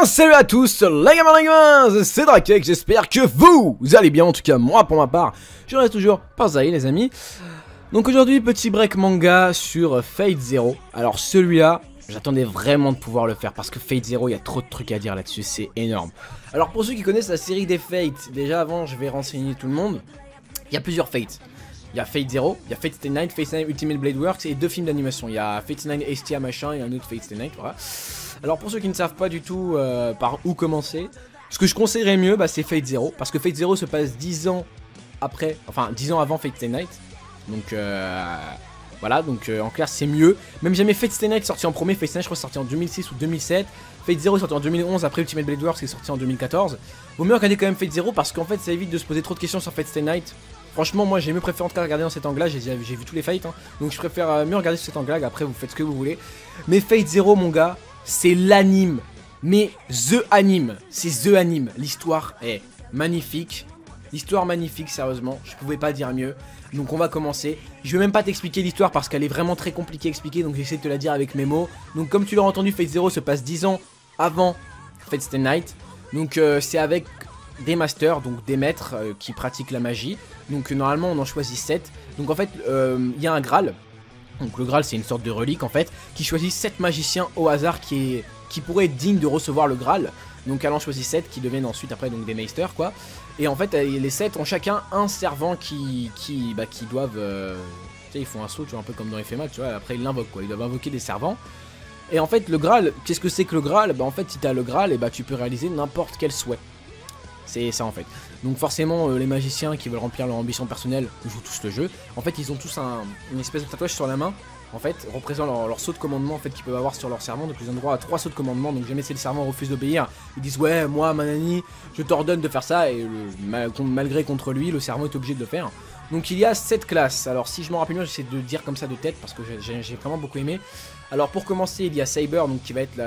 bien salut à tous les gamers, c'est Drakek, j'espère que vous allez bien, en tout cas moi pour ma part, je reste toujours par Zai les amis. Donc aujourd'hui petit break manga sur Fate Zero. Alors celui-là, j'attendais vraiment de pouvoir le faire parce que Fate Zero, il y a trop de trucs à dire là-dessus, c'est énorme. Alors pour ceux qui connaissent la série des Fates, déjà avant je vais renseigner tout le monde, il y a plusieurs Fates. Il y a Fate Zero, il y a Fate Stay Night, Fate Stay Night Ultimate Blade Works et deux films d'animation. Il y a Fate Stay Night STA machin et un autre Fate Stay Night, voilà. Alors pour ceux qui ne savent pas du tout par où commencer, ce que je conseillerais mieux, bah, c'est Fate Zero. Parce que Fate Zero se passe 10 ans après, enfin 10 ans avant Fate Stay Night. Donc voilà, donc en clair c'est mieux. Même jamais Fate Stay Night sorti en premier, Fate Stay Night je crois sorti en 2006 ou 2007. Fate Zero est sorti en 2011 après Ultimate Blade Works qui est sorti en 2014. Vaut mieux regarder quand même Fate Zero parce qu'en fait ça évite de se poser trop de questions sur Fate Stay Night. Franchement moi j'ai mieux préféré en tout cas regarder dans cet angle là, j'ai vu tous les fights hein. Donc je préfère mieux regarder sur cet angle là, après vous faites ce que vous voulez. Mais Fate Zero mon gars, c'est l'anime, mais the anime, c'est the anime. L'histoire est magnifique, l'histoire magnifique sérieusement, je pouvais pas dire mieux. Donc on va commencer, je vais même pas t'expliquer l'histoire parce qu'elle est vraiment très compliquée à expliquer, donc j'essaie de te la dire avec mes mots. Donc comme tu l'as entendu, Fate Zero se passe 10 ans avant Fate Stay Night. Donc c'est avec des masters, donc des maîtres qui pratiquent la magie. Donc normalement on en choisit 7. Donc en fait il y a un Graal. Donc le Graal c'est une sorte de relique en fait, qui choisit 7 magiciens au hasard qui pourraient être dignes de recevoir le Graal. Donc elle en choisit 7 qui deviennent ensuite après donc des Meisters quoi. Et en fait les 7 ont chacun un servant qui doivent... tu sais ils font un saut tu vois un peu comme dans FMA tu vois, après ils l'invoquent quoi, ils doivent invoquer des servants. Et en fait le Graal, qu'est-ce que c'est que le Graal? Bah en fait si t'as le Graal et bah tu peux réaliser n'importe quel souhait. C'est ça en fait. Donc forcément les magiciens qui veulent remplir leur ambition personnelle jouent tous le jeu. En fait ils ont tous une espèce de tatouage sur la main. En fait représentant leur saut de commandement en fait qu'ils peuvent avoir sur leur servant. Donc ils ont droit à 3 sauts de commandement. Donc jamais si le servant refuse d'obéir, ils disent ouais moi manani je t'ordonne de faire ça. Et malgré contre lui le servant est obligé de le faire. Donc il y a 7 classes. Alors si je m'en rappelle bien j'essaie de dire comme ça de tête parce que j'ai vraiment beaucoup aimé. Alors pour commencer il y a Saber donc qui va être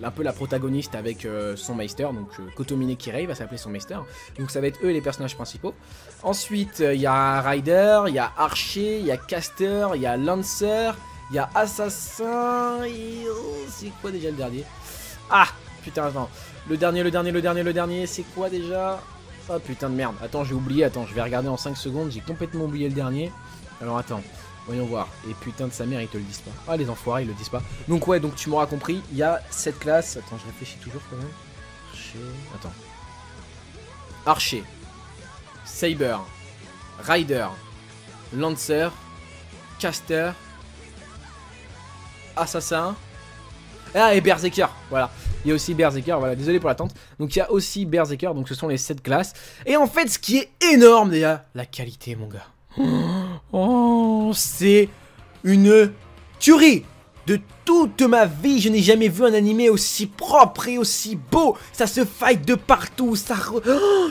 un peu la protagoniste avec son Meister, donc Kotomine Kirei va s'appeler son Meister, donc ça va être eux les personnages principaux. Ensuite il y a Rider, il y a Archer, il y a Caster, il y a Lancer, il y a Assassin, et... oh, c'est quoi déjà le dernier? Ah putain attends, le dernier c'est quoi déjà? Oh putain de merde, attends j'ai oublié, attends je vais regarder en 5 secondes, j'ai complètement oublié le dernier. Alors attends, voyons voir. Et putain de sa mère, ils te le disent pas. Ah, les enfoirés, ils le disent pas. Donc, ouais, donc tu m'auras compris. Il y a 7 classes. Attends, je réfléchis toujours quand même. Archer. Attends. Archer. Saber. Rider. Lancer. Caster. Assassin. Ah, et Berserker. Voilà. Il y a aussi Berserker. Voilà, désolé pour l'attente. Donc, il y a aussi Berserker. Donc, ce sont les 7 classes. Et en fait, ce qui est énorme, déjà, la qualité, mon gars. Oh, c'est une tuerie. De toute ma vie, je n'ai jamais vu un animé aussi propre et aussi beau. Ça se fight de partout. Oh,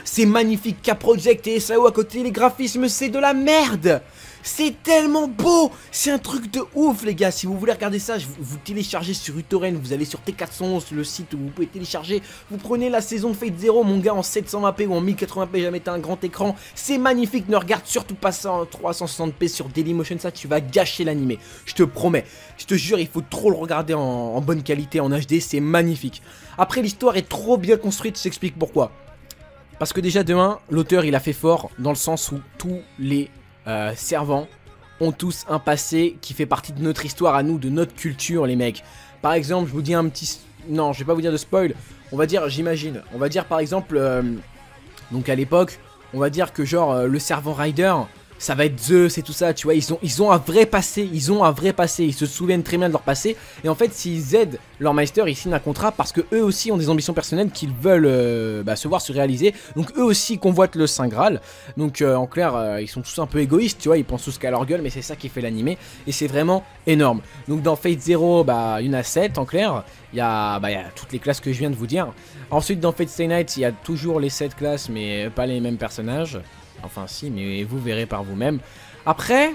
c'est magnifique. K-Project et SAO à côté. Les graphismes, c'est de la merde. C'est tellement beau. C'est un truc de ouf, les gars. Si vous voulez regarder ça, vous téléchargez sur uTorrent. Vous allez sur T411, le site où vous pouvez télécharger. Vous prenez la saison de Fate Zero, mon gars, en 720p ou en 1080p. Jamais t'as un grand écran. C'est magnifique. Ne regarde surtout pas ça en 360p sur Dailymotion. Ça, tu vas gâcher l'animé. Je te promets. Je te jure, il faut trop le regarder en bonne qualité, en HD. C'est magnifique. Après, l'histoire est trop bien construite. Je t'explique pourquoi. Parce que déjà, de 1, l'auteur, il a fait fort dans le sens où tous les servants ont tous un passé qui fait partie de notre histoire à nous, de notre culture les mecs. Par exemple je vous dis un petit... Non je vais pas vous dire de spoil. On va dire, j'imagine, on va dire par exemple donc à l'époque on va dire que genre le servant Rider ça va être Zeus et tout ça, tu vois, ils ont un vrai passé, ils se souviennent très bien de leur passé, et en fait s'ils aident leur Meister, ils signent un contrat parce que eux aussi ont des ambitions personnelles qu'ils veulent se voir se réaliser, donc eux aussi convoitent le Saint Graal, donc en clair ils sont tous un peu égoïstes, tu vois, ils pensent tous qu'à leur gueule, mais c'est ça qui fait l'animé, et c'est vraiment énorme. Donc dans Fate Zero, il y en a 7 en clair, il y a toutes les classes que je viens de vous dire. Ensuite dans Fate Stay Night, il y a toujours les 7 classes, mais pas les mêmes personnages. Enfin si, mais vous verrez par vous-même. Après,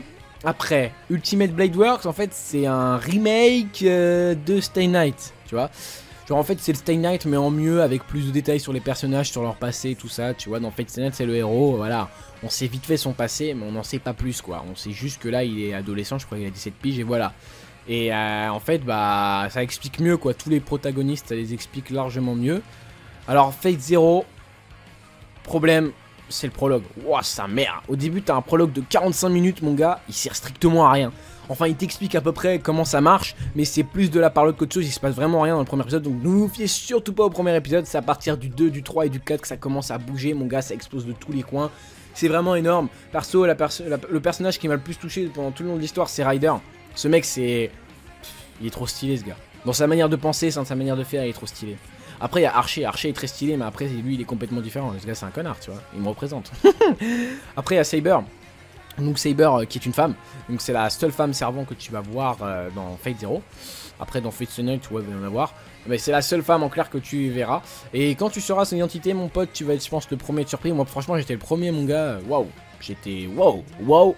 Ultimate Blade Works, en fait, c'est un remake de Stay Night, tu vois. Genre en fait, c'est le Stay Night, mais en mieux, avec plus de détails sur les personnages, sur leur passé, tout ça, tu vois. Dans Fate Stay Night, c'est le héros, voilà. On sait vite fait son passé, mais on n'en sait pas plus, quoi. On sait juste que là, il est adolescent, je crois qu'il a 17 piges, et voilà. Et en fait, bah, ça explique mieux, quoi. Tous les protagonistes, ça les explique largement mieux. Alors, Fate Zero, problème, c'est le prologue. Ouah, sa mère. Au début, t'as un prologue de 45 minutes, mon gars. Il sert strictement à rien. Enfin, il t'explique à peu près comment ça marche, mais c'est plus de la parole qu'autre chose. Il se passe vraiment rien dans le premier épisode. Donc, ne vous fiez surtout pas au premier épisode. C'est à partir du 2, du 3 et du 4 que ça commence à bouger, mon gars. Ça explose de tous les coins. C'est vraiment énorme. Perso, le personnage qui m'a le plus touché pendant tout le long de l'histoire, c'est Ryder. Ce mec, c'est... Il est trop stylé, ce gars. Dans sa manière de penser, dans sa manière de faire, il est trop stylé. Après, il y a Archer. Archer est très stylé, mais après, lui, il est complètement différent. Ce gars, c'est un connard, tu vois. Il me représente. Après, il y a Saber. Donc, Saber, qui est une femme. Donc, c'est la seule femme servant que tu vas voir dans Fate Zero. Après, dans Fate Stay Night, tu vois, il va y en avoir. Mais c'est la seule femme en clair que tu verras. Et quand tu sauras son identité, mon pote, tu vas être, je pense, le premier à être surpris. Moi, franchement, j'étais le premier, mon gars. Waouh. J'étais waouh.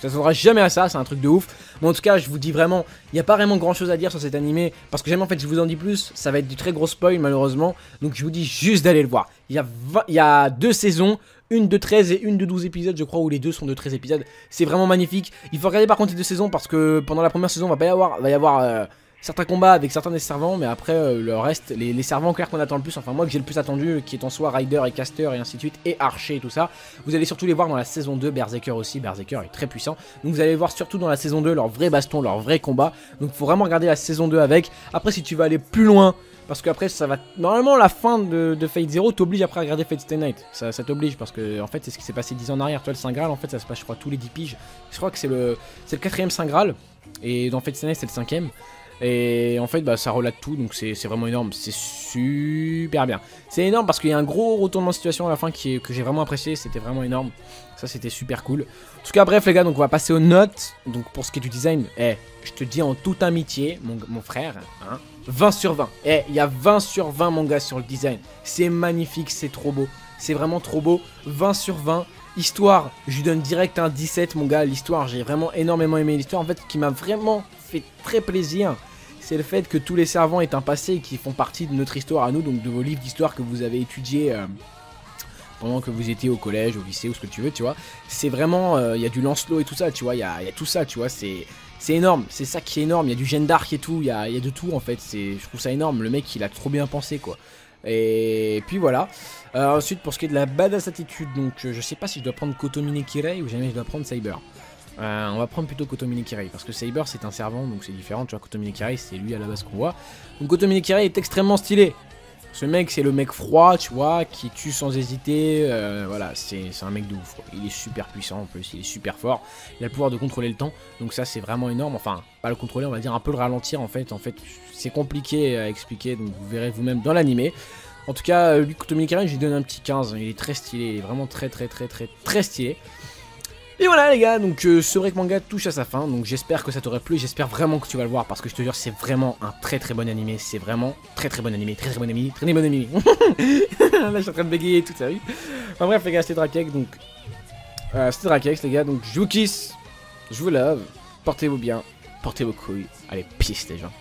Ça s'attendra jamais à ça, c'est un truc de ouf. Mais en tout cas, je vous dis vraiment, il n'y a pas vraiment grand chose à dire sur cet animé. Parce que jamais, en fait, je vous en dis plus. Ça va être du très gros spoil, malheureusement. Donc, je vous dis juste d'aller le voir. Il y a 2 saisons. Une de 13 et une de 12 épisodes, je crois, où les deux sont de 13 épisodes. C'est vraiment magnifique. Il faut regarder par contre les 2 saisons parce que pendant la première saison, va y avoir certains combats avec certains des servants, mais après le reste, les servants clairs qu'on attend le plus, enfin moi que j'ai le plus attendu, qui est en soi Ryder et Caster et ainsi de suite, et Archer et tout ça, vous allez surtout les voir dans la saison 2, Berserker aussi, Berserker est très puissant, donc vous allez voir surtout dans la saison 2 leur vrai baston, leur vrai combat, donc faut vraiment regarder la saison 2 avec. Après si tu veux aller plus loin, parce qu'après ça va... Normalement la fin de Fate Zero t'oblige après à regarder Fate Stay Night. Ça t'oblige parce que en fait c'est ce qui s'est passé 10 ans en arrière. Toi le Saint Graal en fait ça se passe je crois tous les 10 piges. Je crois que c'est le 4ème Saint Graal. Et dans Fate Stay Night c'est le 5ème. Et en fait bah ça relate tout donc c'est vraiment énorme. C'est super bien. C'est énorme parce qu'il y a un gros retournement de situation à la fin que j'ai vraiment apprécié. C'était vraiment énorme. Ça c'était super cool. En tout cas bref les gars, donc on va passer aux notes. Donc pour ce qui est du design, je te dis en toute amitié mon frère, hein, 20 sur 20. Il y a 20 sur 20 mon gars sur le design. C'est magnifique, c'est trop beau. C'est vraiment trop beau. 20 sur 20. Histoire, je lui donne direct un 17 mon gars. L'histoire, j'ai vraiment énormément aimé l'histoire. En fait, ce qui m'a vraiment fait très plaisir, c'est le fait que tous les servants aient un passé et qui font partie de notre histoire à nous. Donc de vos livres d'histoire que vous avez étudiés pendant que vous étiez au collège, au lycée ou ce que tu veux, tu vois. C'est vraiment, il y a du Lancelot et tout ça, tu vois. Il y a tout ça, tu vois. C'est énorme, c'est ça qui est énorme, il y a du Jeanne d'Arc et tout, il y a de tout en fait, je trouve ça énorme, le mec il a trop bien pensé quoi. Et puis voilà, ensuite pour ce qui est de la badass attitude, donc je sais pas si je dois prendre Kotomine Kirei ou jamais je dois prendre Saber. On va prendre plutôt Kotomine Kirei, parce que Saber c'est un servant donc c'est différent, tu vois, Kotomine Kirei c'est lui à la base qu'on voit. Donc Kotomine Kirei est extrêmement stylé. Ce mec c'est le mec froid, tu vois, qui tue sans hésiter, voilà, c'est un mec de ouf quoi. Il est super puissant en plus, il est super fort, il a le pouvoir de contrôler le temps, donc ça c'est vraiment énorme, enfin, pas le contrôler, on va dire un peu le ralentir en fait c'est compliqué à expliquer, donc vous verrez vous-même dans l'animé. En tout cas, lui, Kotomine Kirei, je lui donne un petit 15, il est très stylé, il est vraiment très stylé. Et voilà les gars, donc ce break manga touche à sa fin, donc j'espère que ça t'aurait plu, j'espère vraiment que tu vas le voir parce que je te jure c'est vraiment un très bon animé, c'est vraiment très bon animé, très bon animé. Là je suis en train de bégayer toute sa vie. Enfin bref les gars, c'était Drakex, donc c'était Drakex les gars, donc je vous kiss, je vous love, portez-vous bien, portez vos couilles, allez peace les gens.